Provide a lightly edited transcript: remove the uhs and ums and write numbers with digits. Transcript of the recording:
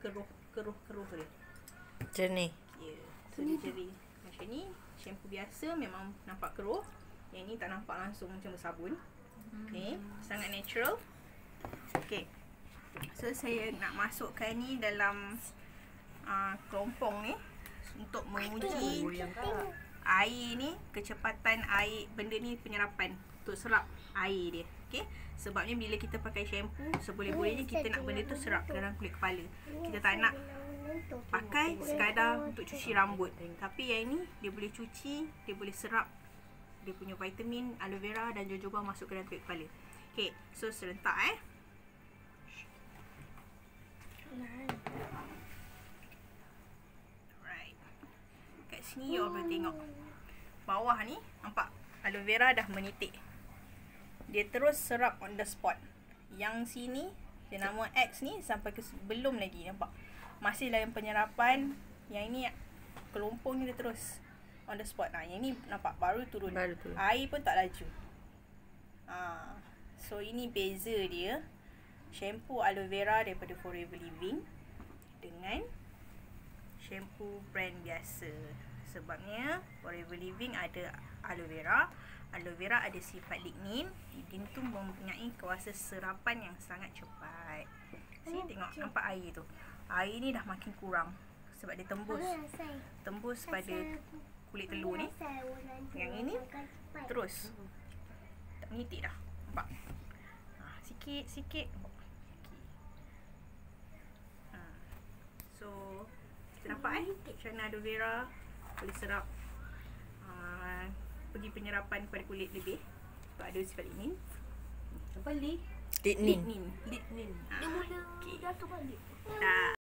keruh dia. Macam ni. Ya, so dia jernih. Macam ni, shampoo biasa memang nampak keruh. Yang ni tak nampak langsung macam bersabun. Okay, sangat natural. Okay, so saya nak masukkan ni dalam kerompong ni untuk menguji air ni, kecepatan air benda ni penyerapan untuk serap air dia. Okay, sebabnya bila kita pakai shampoo, seboleh-bolehnya kita nak benda tu serap ke dalam kulit kepala. Kita tak nak pakai sekadar untuk cuci rambut. Tapi yang ni dia boleh cuci, dia boleh serap dia punya vitamin, aloe vera dan jojoba masuk ke dalam kulit kepala. Okay, so serentak Alright. Kat sini you all boleh tengok. Bawah ni nampak aloe vera dah menitik. Dia terus serap on the spot. Yang sini dia nama X ni sampai ke belum lagi nampak. Masih dalam penyerapan. Yang ini kelompong ni dia terus on the spot. Yang ni nampak baru turun. Air pun tak laju. So ini beza dia shampoo aloe vera daripada Forever Living dengan shampoo brand biasa. Sebabnya Forever Living ada aloe vera. Aloe vera ada sifat lignin. Lignin tu mempunyai kuasa serapan yang sangat cepat. Sini tengok, nampak air tu. Air ni dah makin kurang sebab dia tembus pada kulit telur ni. Yang ini terus tak menitik dah. Nampak? Sikit-sikit. So kita nampak macam mana aloe vera boleh serap pergi penyerapan kepada kulit lebih. Sebab ada sifat lignin. Apa li? Lignin. Lignin. Dia mula jatuh balik. Dah.